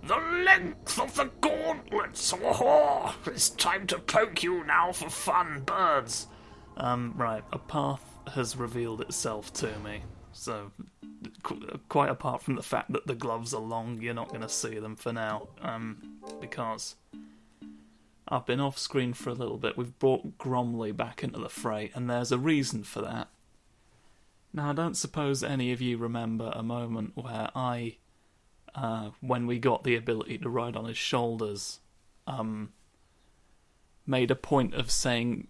The length of the gauntlets! Oh, it's time to poke you now for fun, birds! Right, a path has revealed itself to me. So, quite apart from the fact that the gloves are long, you're not going to see them for now. Because I've been off screen for a little bit. We've brought Gromley back into the fray, and there's a reason for that. Now, I don't suppose any of you remember a moment where when we got the ability to ride on his shoulders, made a point of saying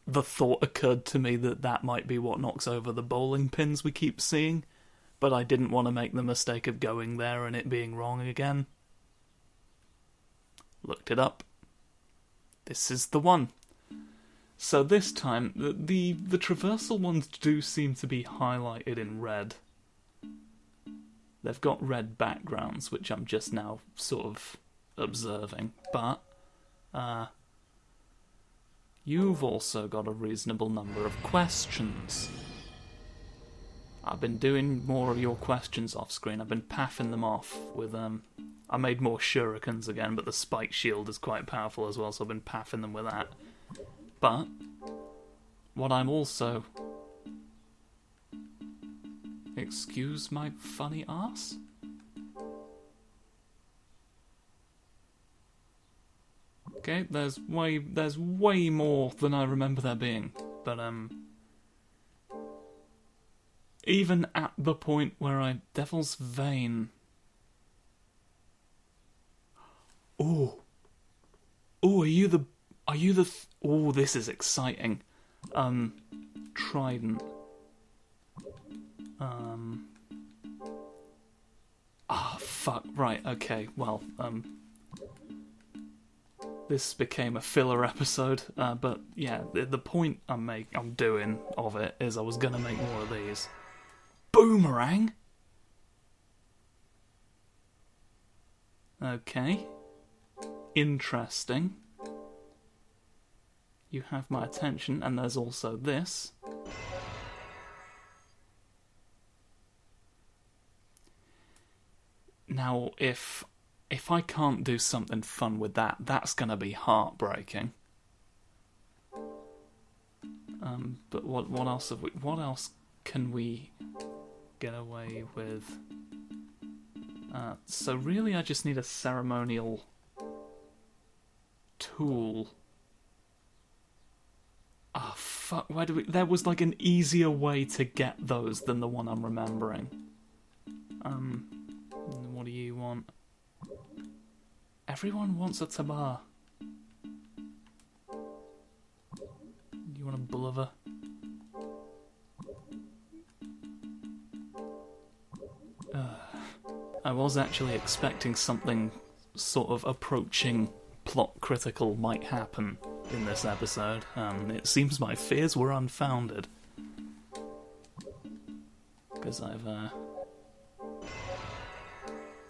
the thought occurred to me that might be what knocks over the bowling pins we keep seeing, but I didn't want to make the mistake of going there and it being wrong again. Looked it up. This is the one. So this time, the traversal ones do seem to be highlighted in red. They've got red backgrounds, which I'm just now sort of observing, but you've also got a reasonable number of questions. I've been doing more of your questions off screen. I've been paffing them off with I made more shurikens again, but the spike shield is quite powerful as well, so I've been paffing them with that. But what I'm also... Excuse my funny ass? Okay, there's way more than I remember there being. But even at the point where Devil's Vein. Oh, are you the oh, this is exciting. Trident. Fuck. Right. Okay. Well. This became a filler episode, but yeah, the point I'm doing of it is I was gonna make more of these. Boomerang. Okay. Interesting. You have my attention, and there's also this. Now, if I can't do something fun with that, that's gonna be heartbreaking. But what else have we? What else can we get away with? So really, I just need a ceremonial tool. Ah, fuck! Where do we? There was like an easier way to get those than the one I'm remembering. What do you want? Everyone wants a tabar. You want a bulliver? I was actually expecting something sort of approaching plot critical might happen in this episode. It seems my fears were unfounded. Because I've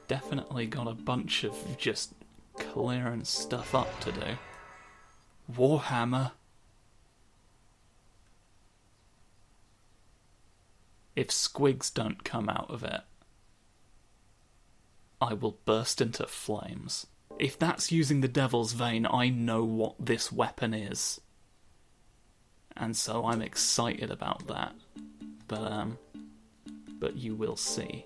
definitely got a bunch of just clearing stuff up to do. Warhammer. If squigs don't come out of it, I will burst into flames. If that's using the Devil's Vein, I know what this weapon is. And so I'm excited about that. But you will see.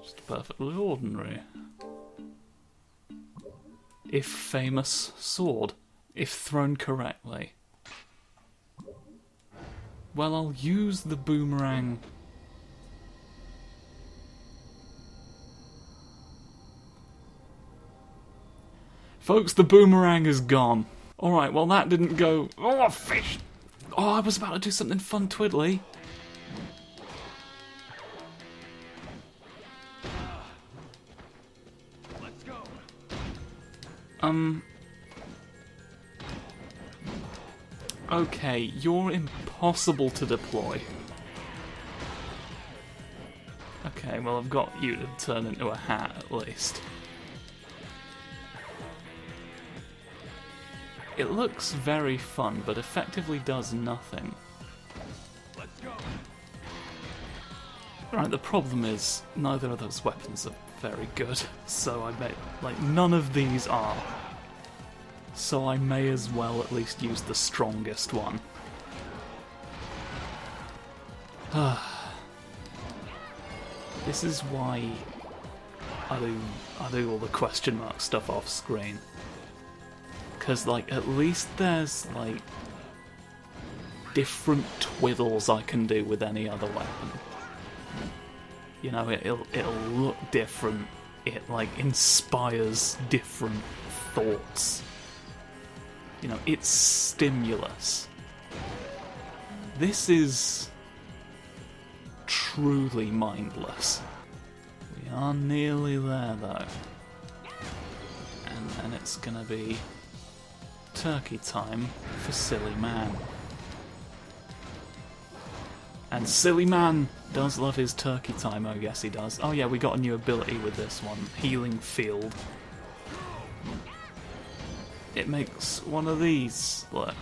Just perfectly ordinary. If famous sword, if thrown correctly. Well, I'll use the boomerang. Folks, the boomerang is gone. Alright, well that didn't go... Oh, fish! Oh, I was about to do something fun twiddly. Let's go. Okay, you're impossible to deploy. Okay, well I've got you to turn into a hat at least. It looks very fun, but effectively does nothing. Let's go. Right, the problem is, neither of those weapons are very good, so I may... like, none of these are. So I may as well at least use the strongest one. This is why I do all the question mark stuff off screen. Because, like, at least there's, like, different twiddles I can do with any other weapon. You know, it'll look different. It, like, inspires different thoughts. You know, it's stimulus. This is truly mindless. We are nearly there, though. And then it's gonna be turkey time for Silly Man. And Silly Man does love his turkey time, oh yes he does. Oh yeah, we got a new ability with this one, Healing Field. It makes one of these, look.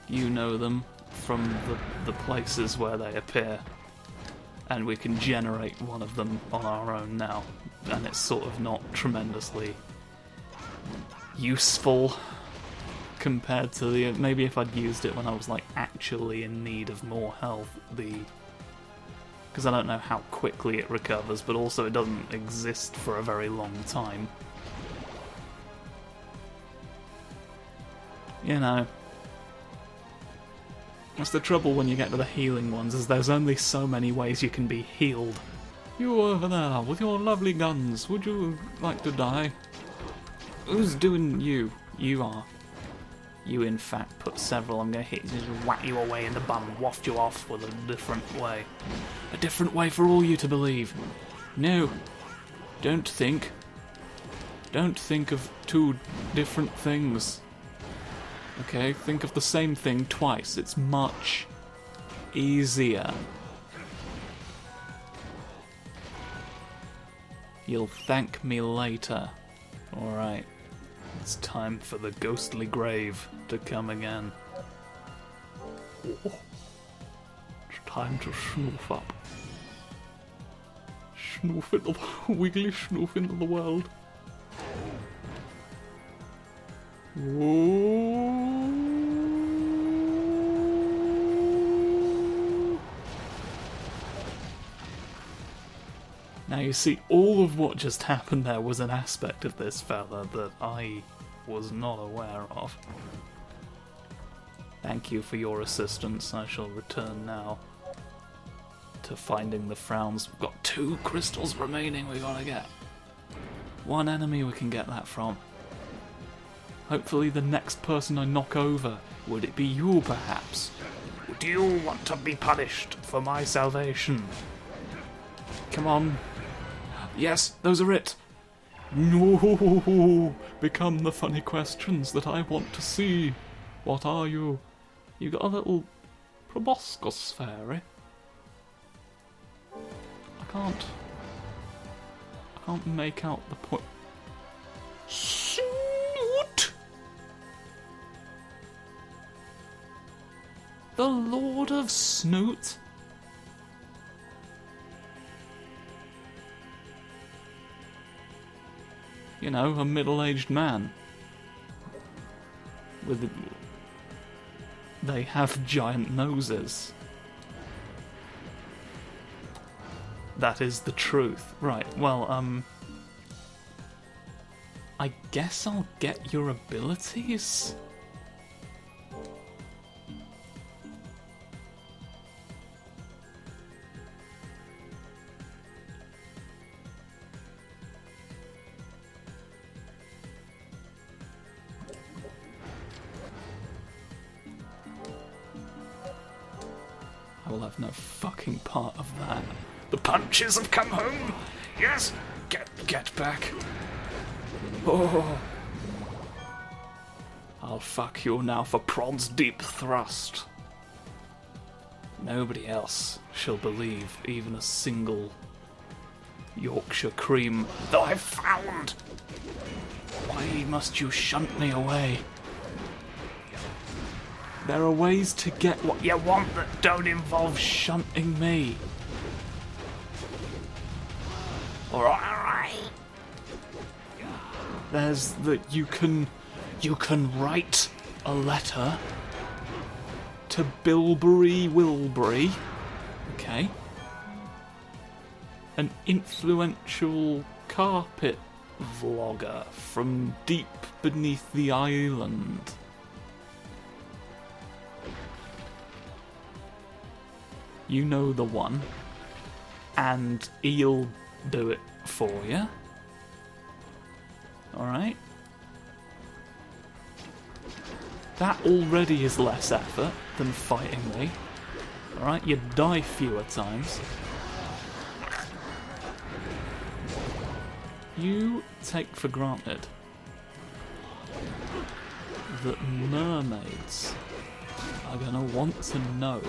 You know them from the places where they appear. And we can generate one of them on our own now. And it's sort of not tremendously useful compared to the... maybe if I'd used it when I was like actually in need of more health, because I don't know how quickly it recovers, but also it doesn't exist for a very long time. You know, that's the trouble when you get to the healing ones, is there's only so many ways you can be healed. You over there with your lovely guns, would you like to die? Who's doing you? You are. You in fact put several. I'm going to hit you, just whack you away in the bum, waft you off with a different way. A different way for all you to believe. No. Don't think. Don't think of two different things. Okay, think of the same thing twice. It's much easier. You'll thank me later. Alright. It's time for the ghostly grave to come again. Oh, it's time to snoof up. Snoof into the wiggly snoof into the world. Whoa. Now you see, all of what just happened there was an aspect of this fella that I was not aware of. Thank you for your assistance. I shall return now to finding the frowns. We've got 2 crystals remaining we gotta get. One enemy we can get that from. Hopefully the next person I knock over. Would it be you, perhaps? Do you want to be punished for my salvation? Come on. Yes, those are it. No, become the funny questions that I want to see. What are you? You got a little proboscis fairy. I can't make out the point. Snoot! The Lord of Snoot? You know, a middle-aged man. With... they have giant noses. That is the truth. Right, well, I guess I'll get your abilities? I will have no fucking part of that. The punches have come home! Yes! Get back. Oh. I'll fuck you now for Prod's deep thrust. Nobody else shall believe even a single Yorkshire cream that I've found. Why must you shunt me away? There are ways to get what you want that don't involve shunting me. Alright. There's that you can write a letter to Bilberry Wilbury. Okay. An influential carpet vlogger from deep beneath the island. You know the one. And he'll do it for you. Alright? That already is less effort than fighting me. Alright? You die fewer times. You take for granted that mermaids are going to want to know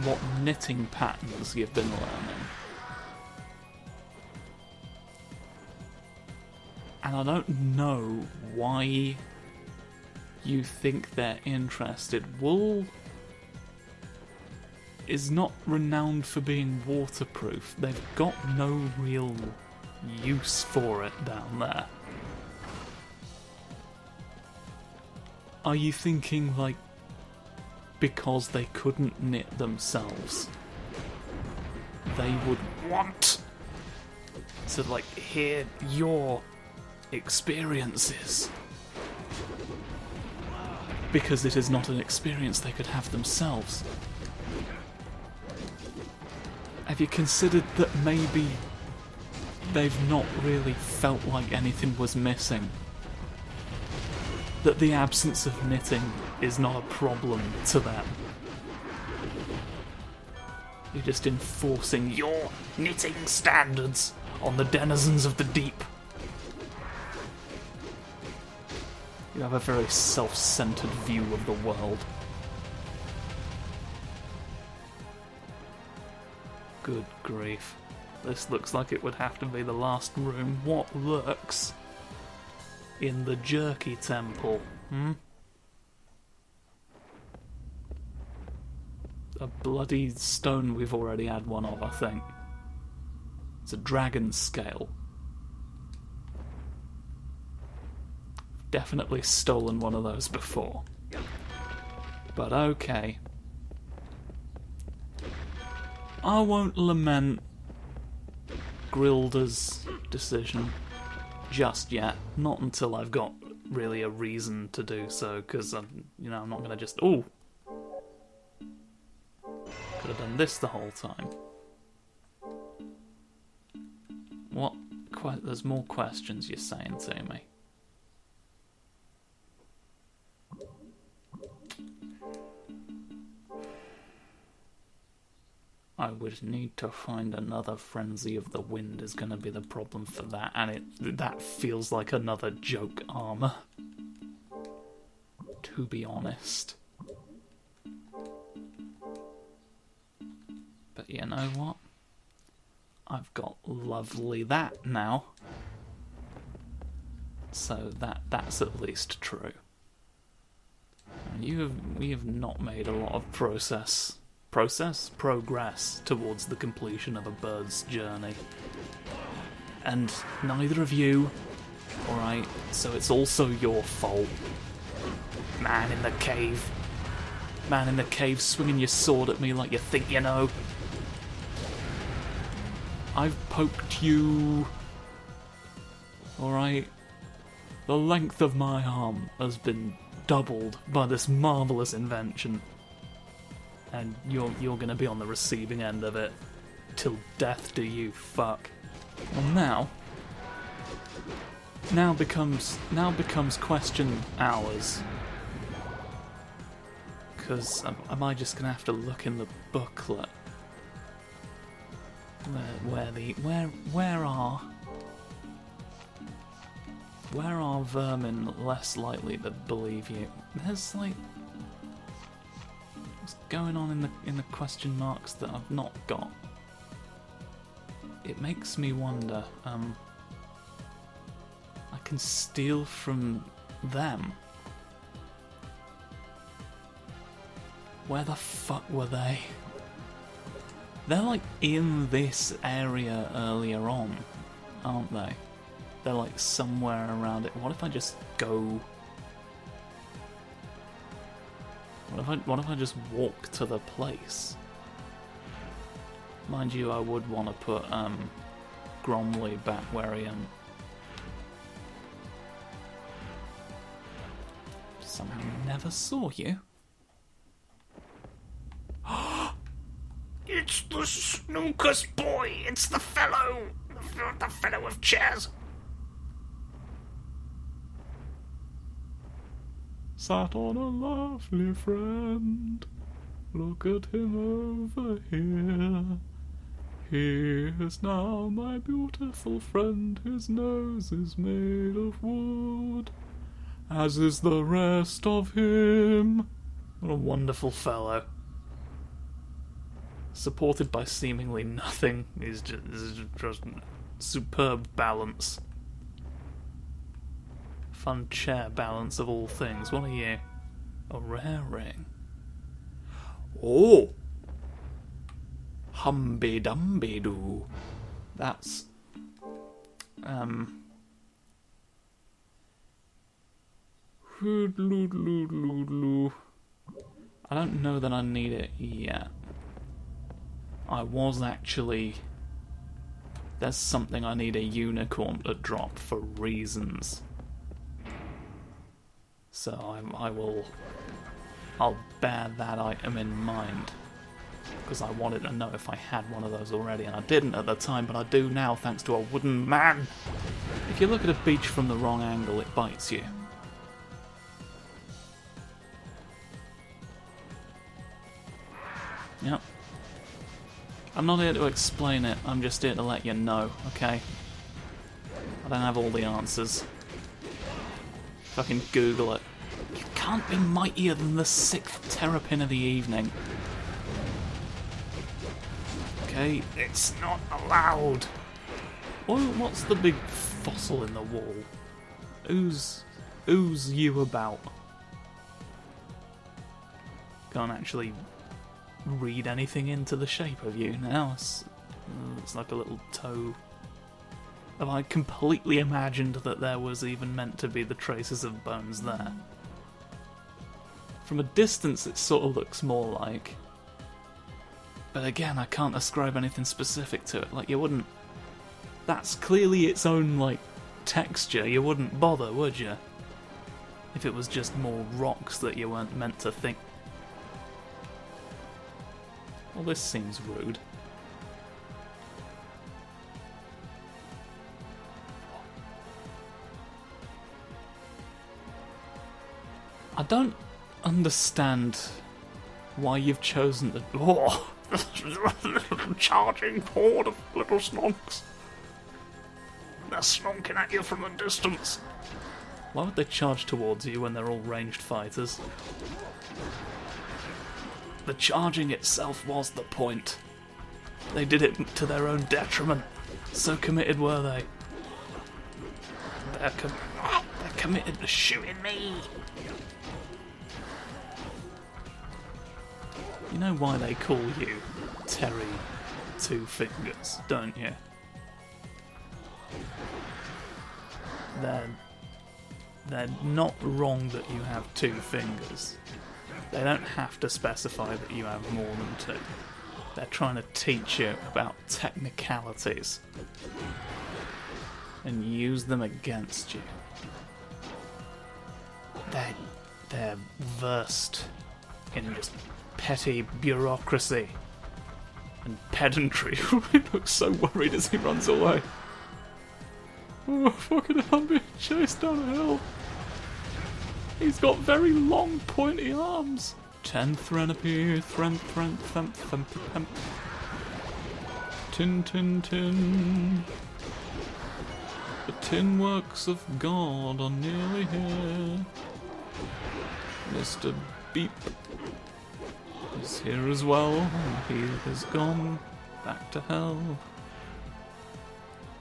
what knitting patterns you've been learning. And I don't know why you think they're interested. Wool is not renowned for being waterproof. They've got no real use for it down there. Are you thinking, like, because they couldn't knit themselves, they would want to, like, hear your experiences? Because it is not an experience they could have themselves. Have you considered that maybe they've not really felt like anything was missing? That the absence of knitting is not a problem to them? You're just enforcing your knitting standards on the denizens of the deep. You have a very self-centered view of the world. Good grief. This looks like it would have to be the last room. What lurks in the Jerky Temple? A bloody stone we've already had one of, I think. It's a dragon scale. Definitely stolen one of those before. But okay. I won't lament Grilda's decision just yet. Not until I've got really a reason to do so, because I'm not going to just... Ooh! Could have done this the whole time. What? There's more questions you're saying to me. I would need to find another Frenzy of the Wind is going to be the problem for that, and that feels like another joke armor, to be honest. But you know what? I've got lovely that now. So that's at least true. And we have not made a lot of progress towards the completion of a bird's journey. And neither of you, alright, so it's also your fault. Man in the cave swinging your sword at me like you think you know. I've poked you, alright. The length of my arm has been doubled by this marvellous invention. And you're gonna be on the receiving end of it till death do you fuck. Well, now becomes question hours. Because am I just gonna have to look in the booklet? Where are vermin less likely to believe you? There's like... What's going on in the question marks that I've not got? It makes me wonder. I can steal from them. Where the fuck were they? They're like in this area earlier on, aren't they? They're like somewhere around it. What if I just go... What if I just walk to the place? Mind you, I would want to put Gromley back where he somehow never saw you. It's the snookus boy! It's the fellow with chairs! Sat on a lovely friend. Look at him over here. He is now my beautiful friend. His nose is made of wood, as is the rest of him. What a wonderful fellow. Supported by seemingly nothing is just superb balance. Fun chair balance of all things. What are you? A rare ring. Oh! Humby-dumby-doo. That's... I don't know that I need it yet. I was actually... There's something I need a unicorn to drop for reasons. So I'll bear that item in mind. Because I wanted to know if I had one of those already, and I didn't at the time, but I do now thanks to a wooden man. If you look at a beach from the wrong angle, it bites you. Yep. I'm not here to explain it, I'm just here to let you know, okay? I don't have all the answers. Fucking Google it. You can't be mightier than the 6th terrapin of the evening. Okay, it's not allowed. Well, what's the big fossil in the wall? Who's you about? Can't actually read anything into the shape of you now. It's like a little toe. Have I completely imagined that there was even meant to be the traces of bones there? From a distance it sort of looks more like. But again, I can't ascribe anything specific to it. Like, you wouldn't... That's clearly its own, like, texture. You wouldn't bother, would you? If it was just more rocks that you weren't meant to think. Well, this seems rude. I don't understand why you've chosen to... Oh, charging horde of little snonks. They're snonking at you from a distance. Why would they charge towards you when they're all ranged fighters? The charging itself was the point. They did it to their own detriment. So committed were they. They're committed to shooting me. You know why they call you Terry Two Fingers, don't you? They're not wrong that you have 2 fingers. They don't have to specify that you have more than 2. They're trying to teach you about technicalities and use them against you. They're versed in just petty bureaucracy and pedantry. He looks so worried as he runs away. Oh, fucking hell, I'm being chased down a hill. He's got very long, pointy arms. 10 threnopy, themp. Tin, tin, tin. The tin works of God are nearly here. Mr. Beep is here as well, and he has gone back to hell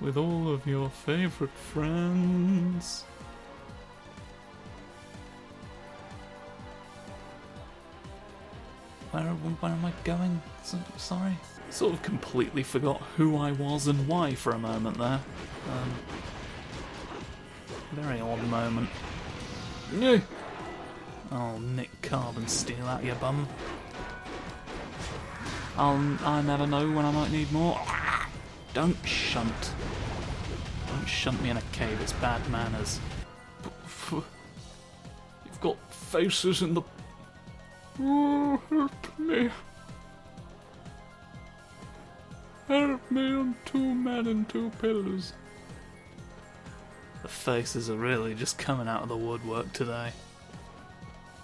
with all of your favourite friends. Where am I going? Sorry. Sort of completely forgot who I was and why for a moment there. Very odd moment. No. I'll nick carbon steel out your bum. I never know when I might need more. Don't shunt. Don't shunt me in a cave, it's bad manners. You've got faces in the... Oh, help me. Help me, I'm 2 men and 2 pillars. The faces are really just coming out of the woodwork today.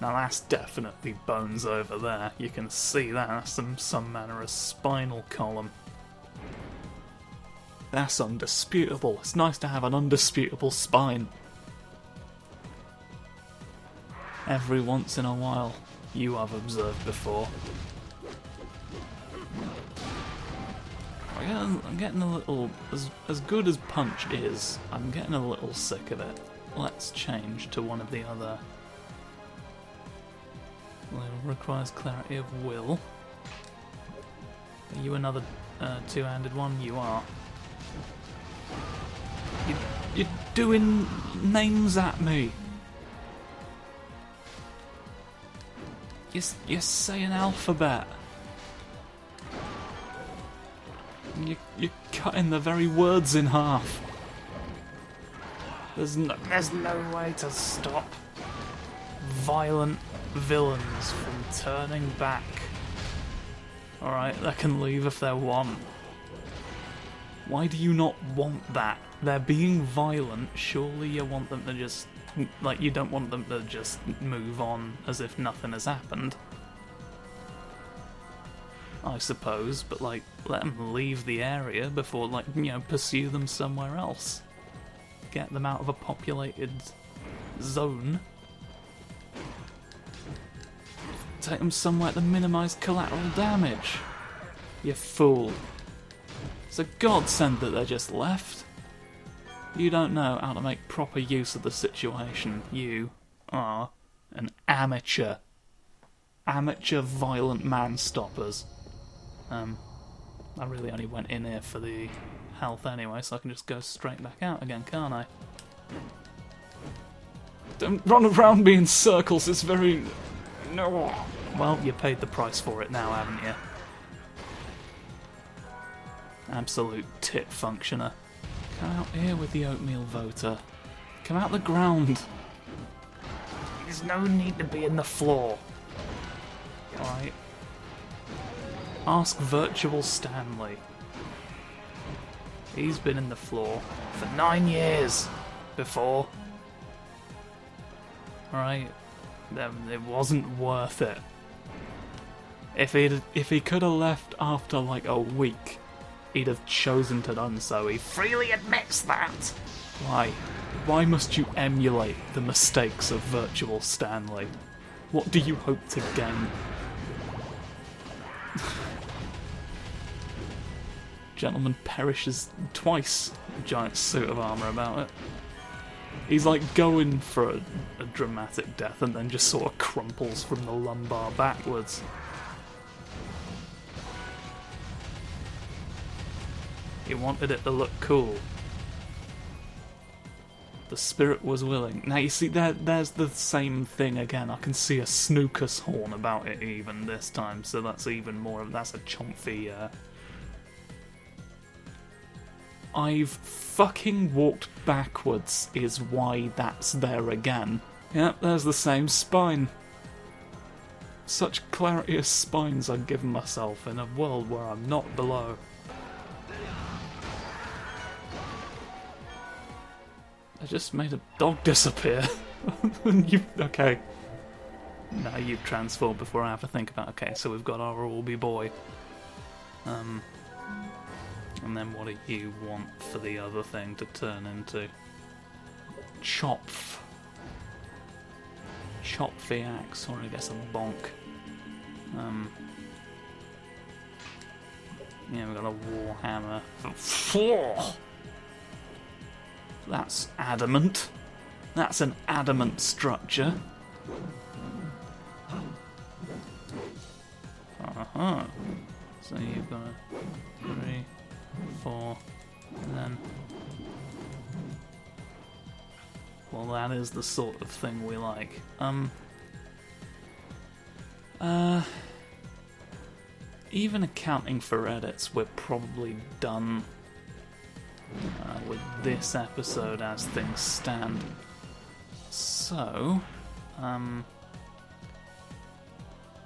Now that's definitely bones over there. You can see that. That's some manner of spinal column. That's undisputable. It's nice to have an undisputable spine. Every once in a while, you have observed before. I'm getting a little... As good as Punch is, I'm getting a little sick of it. Let's change to one of the other... Well, it requires clarity of will. Are you another two-handed one? You are. You're doing names at me. You're saying alphabet. You're cutting the very words in half. There's no way to stop violent villains from turning back. Alright, they can leave if they want. Why do you not want that? They're being violent, surely you want them to just... Like, you don't want them to just move on as if nothing has happened. I suppose, but like, let them leave the area before, like, you know, pursue them somewhere else. Get them out of a populated zone. Take them somewhere to minimise collateral damage. You fool. It's a godsend that they just left. You don't know how to make proper use of the situation. You are an amateur. Amateur violent man-stoppers. I really only went in here for the health anyway, so I can just go straight back out again, can't I? Don't run around me in circles, it's very... No. Well, you paid the price for it now, haven't you? Absolute tit functioner. Come out here with the oatmeal voter. Come out the ground. There's no need to be in the floor. Alright. Ask Virtual Stanley. He's been in the floor for 9 years before. Alright. It wasn't worth it. If he could have left after like a week, he'd have chosen to done so. He freely admits that. Why? Why must you emulate the mistakes of Virtual Stanley? What do you hope to gain? Gentleman perishes twice. Giant suit of armour about it. He's like going for a dramatic death and then just sort of crumples from the lumbar backwards. He wanted it to look cool. The spirit was willing. Now you see, there's the same thing again. I can see a snooker's horn about it even this time, so that's even more of... That's a chomphy... I've fucking walked backwards is why that's there again. Yep, there's the same spine. Such clarity of spines I've given myself in a world where I'm not below. I just made a dog disappear. Okay. Now you've transformed before I have to think about, okay, so we've got our Orby boy. And then what do you want for the other thing to turn into? Chopf. Chop the axe, or I guess a bonk. Yeah, we've got a warhammer. That's adamant. That's an adamant structure. Uh-huh. So you've got a 3, 4, and then... Well, that is the sort of thing we like. Even accounting for edits, we're probably done with this episode as things stand. So,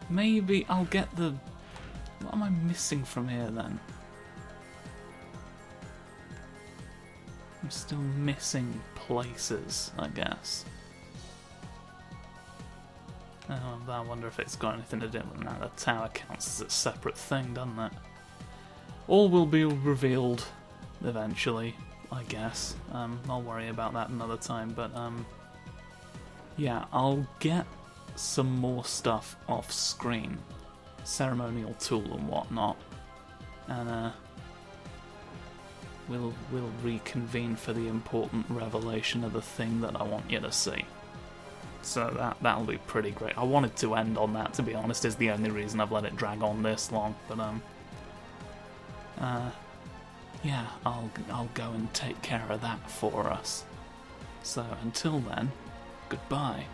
maybe I'll get the... What am I missing from here then? I'm still missing places, I guess. Oh, I wonder if it's got anything to do with that. The tower counts as a separate thing, doesn't it? All will be revealed eventually, I guess. I'll worry about that another time, but yeah, I'll get some more stuff off screen, ceremonial tool and whatnot, and we'll reconvene for the important revelation of the thing that I want you to see. So that'll be pretty great. I wanted to end on that, to be honest, is the only reason I've let it drag on this long. But yeah, I'll go and take care of that for us. So until then, goodbye.